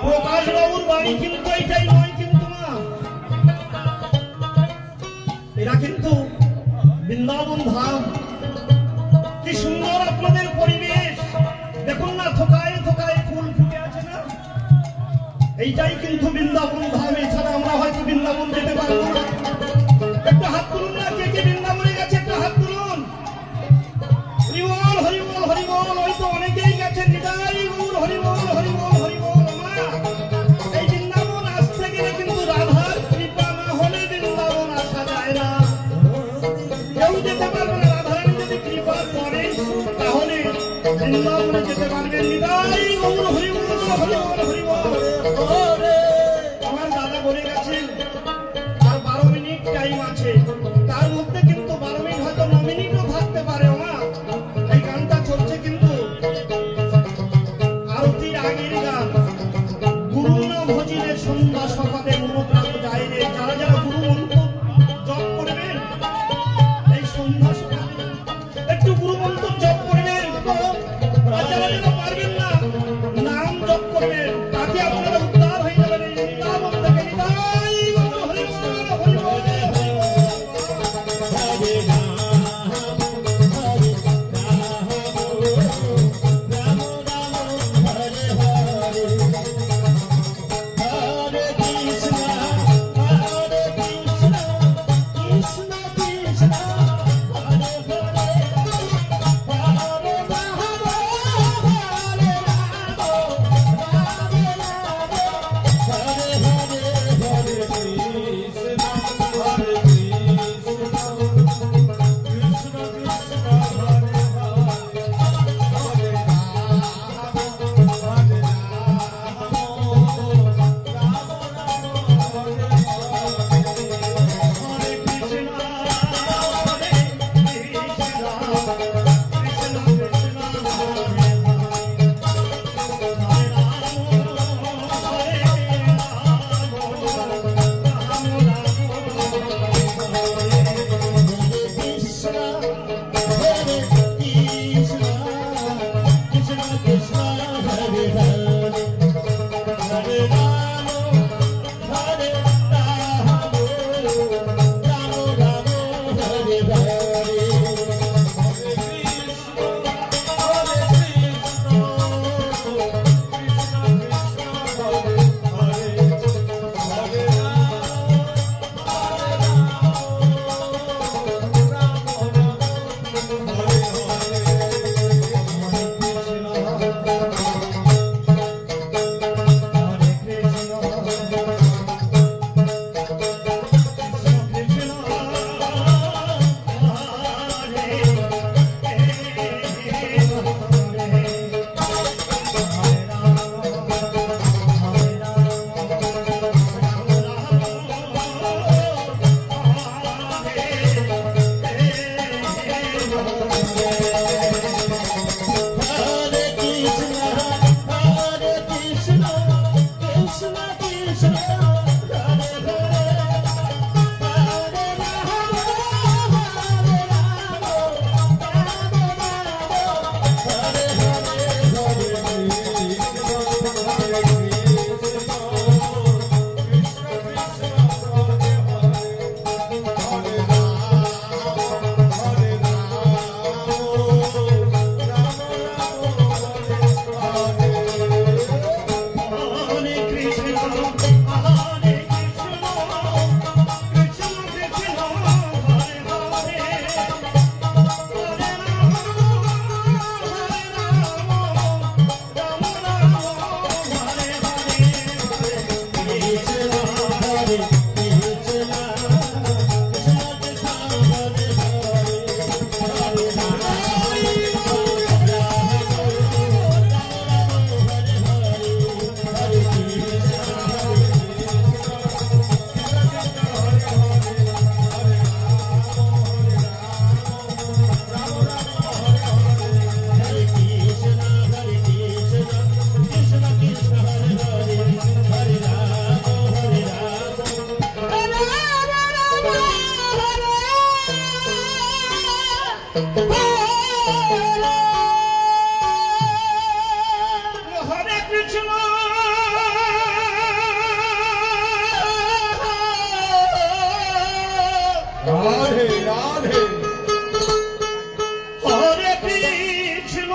প্রকাশ বাবুর বাড়ি কিন্তু এইটাই নয় কিন্তু না, এরা কিন্তু বৃন্দাবন ধাম। কি সুন্দর আপনাদের পরিবেশ দেখুন না, থোকায় থোকায় ফুল ফুটে আছে না, এইটাই কিন্তু বৃন্দাবন ধাম। এছাড়া আমরা হয়তো বৃন্দাবন যেতে পারবো না। একটা হাত তুলুন না, কে কে বৃন্দাবনে গেছে একটা হাত তুলুন। হরিবল হরিবল হরিবল, হয়তো অনেকেই গেছেন। নিতাই গৌর হরিবল হরিবল হরিবল। এই বৃন্দাবন আসতে গেলে কিন্তু রাধার কৃপা না হলে বৃন্দাবন আসা যায় না। কেউ যেতে পারবে না, রাধারানী যদি কৃপা করে তাহলে বৃন্দাবনে যেতে পারবেন। নিতাই গৌর হরিবল হরিবল হরিবল। আমার দাদা বলে গেছেন আর 12 মিনিট টাইম আছে, তার মধ্যে কিন্তু 12 মিনিট হয়তো 9 মিনিটও থাকতে পারে। আমার এই গানটা চলছে কিন্তু আরতির আগের গান। গুরু না ভজিলে সন্ধ্যা সকালে মনোপ্রাণ যায় রে। যারা যারা গুরু মন্ত্র জপ করবেন এই সন্ধ্যা সকালে একটু গুরু মন্ত্র জপ করবেন। আর যারা যারা পারবেন না নাম জপ করবেন, তার রাধে হরে কৃষ্ণ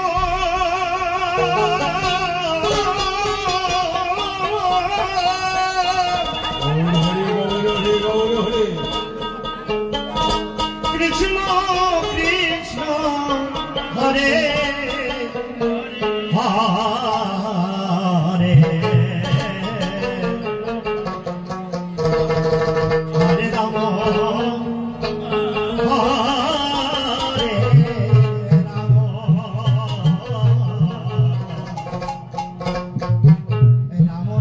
কৃষ্ণ কৃষ্ণ হরে হরে হরে রাম হরে রাম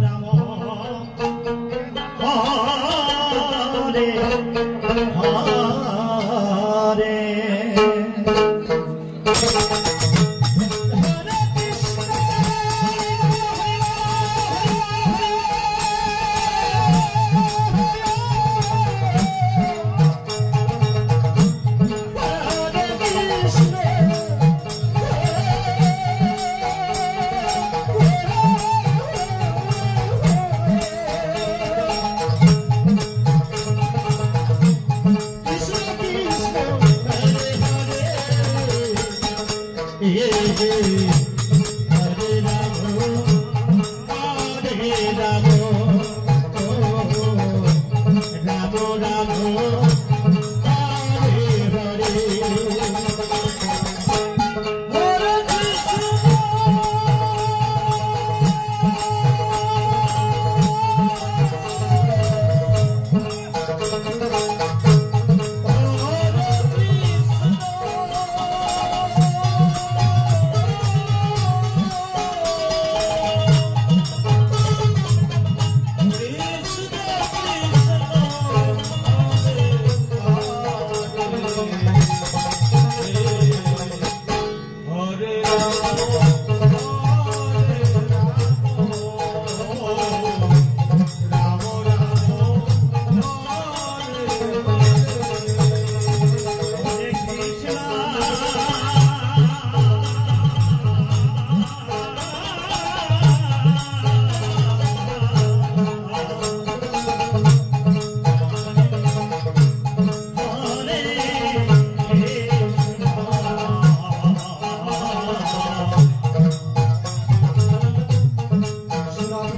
রাম রাম হরে হরে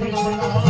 Krishna